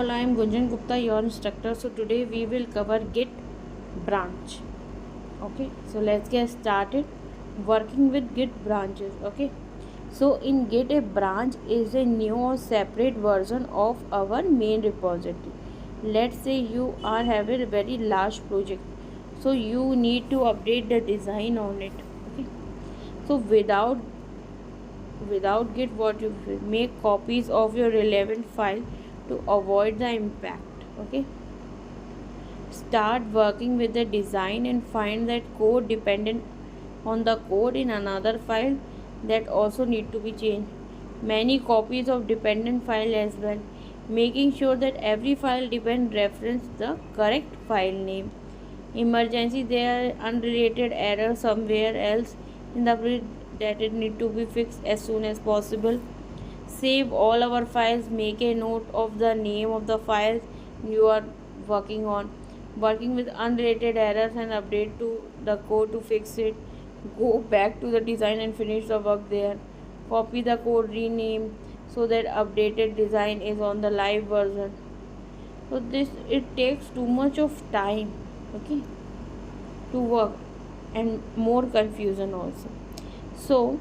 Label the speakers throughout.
Speaker 1: Hello, I am Gunjan Gupta, your instructor. So today we will cover Git branch. Okay, so let's get started working with Git branches. Okay, so in Git, a branch is a new or separate version of our main repository. Let's say you are having a very large project, so you need to update the design on it. Okay, so without Git, what you will make copies of your relevant file to avoid the impact. Okay, start working with the design and find that code dependent on the code in another file that also need to be changed. Many copies of dependent file as well, making sure that every file depend reference the correct file name. Emergency, there are unrelated error somewhere else in the project that it need to be fixed as soon as possible. Save all our files, make a note of the name of the files you are working on. Working with unrelated errors and update to the code to fix it. Go back to the design and finish the work there. Copy the code, rename so that updated design is on the live version. So this, it takes too much of time, okay, to work, and more confusion also. So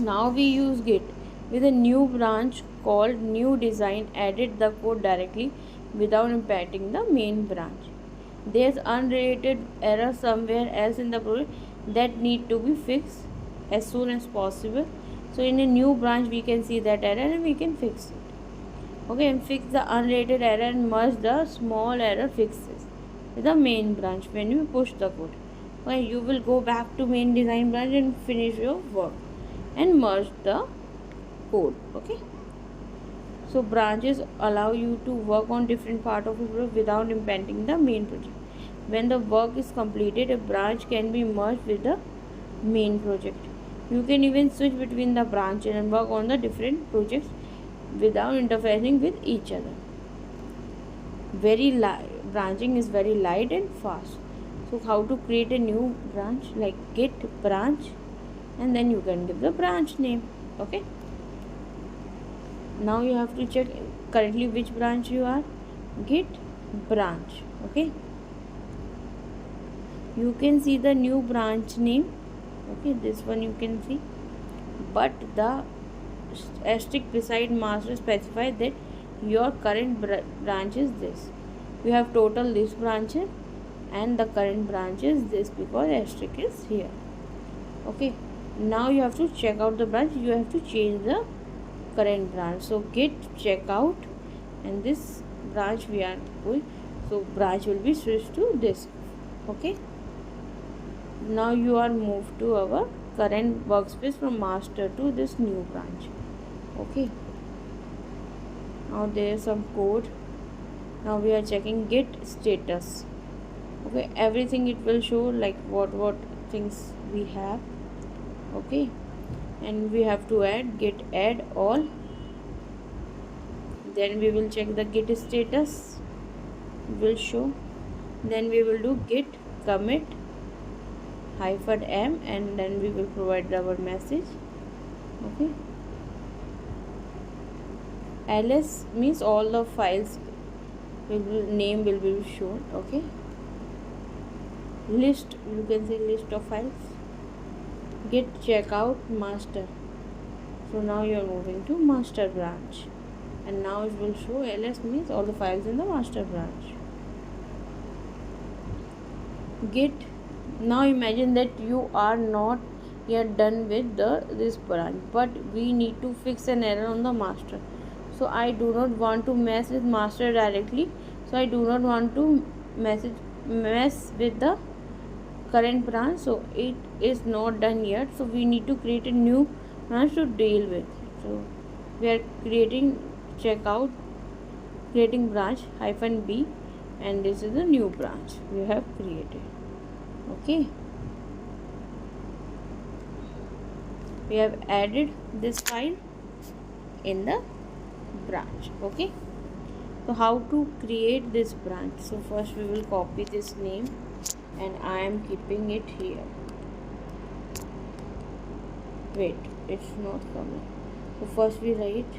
Speaker 1: now we use Git with a new branch called new design. Edit the code directly without impacting the main branch. There's unrelated error somewhere else in the project that need to be fixed as soon as possible. So in a new branch we can see that error and we can fix it. Okay, and fix the unrelated error and merge the small error fixes with the main branch when you push the code. Okay, you will go back to main design branch and finish your work and merge the code. Okay, so branches allow you to work on different part of a project without impacting the main project. When the work is completed, a branch can be merged with the main project. You can even switch between the branches and work on the different projects without interfering with each other. Branching is very light and fast. So how to create a new branch? Like git branch, and then you can give the branch name. Okay, now you have to check currently which branch you are. Git branch. Okay, you can see the new branch name. Okay, this one you can see, but the asterisk beside master specify that your current branch is this. You have total this branches and the current branch is this because asterisk is here. Okay, now you have to check out the branch. You have to change the current branch. So git checkout, and this branch we are going, so branch will be switched to this. Okay, now you are moved to our current workspace from master to this new branch. Okay, now there is some code. Now we are checking git status. Okay, everything it will show, like what things we have. Okay, and we have to add git add all. Then we will check the git status will show. Then we will do git commit -m, and then we will provide our message. Okay, ls means all the files name will be shown. Okay, list, you can say list of files. Git checkout master. So now you are moving to master branch, and now it will show ls means all the files in the master branch. Git, now imagine that you are not yet done with this branch, but we need to fix an error on the master. So I do not want to mess with master directly, so I do not want to mess with the current branch, so it is not done yet. So we need to create a new branch to deal with. So we are creating creating branch -b, and this is the new branch we have created. Okay, we have added this file in the branch. Okay, so how to create this branch? So first we will copy this name, and I am keeping it here. Wait, it's not coming. So first we write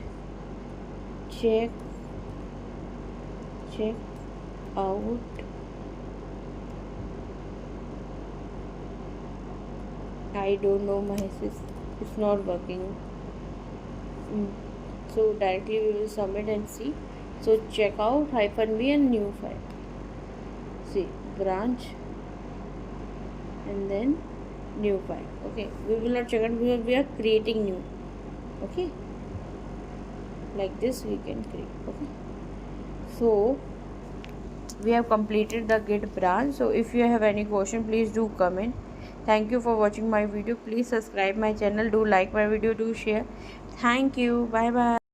Speaker 1: check check out. I don't know, my it's not working. So directly we will submit and see. So check out -v and new file. See, branch and then new file. Okay, we will not check out because we are creating new. Okay, like this we can create. Okay, so we have completed the git branch. So if you have any question, please do comment. Thank you for watching my video. Please subscribe my channel, do like my video, do share. Thank you. Bye bye.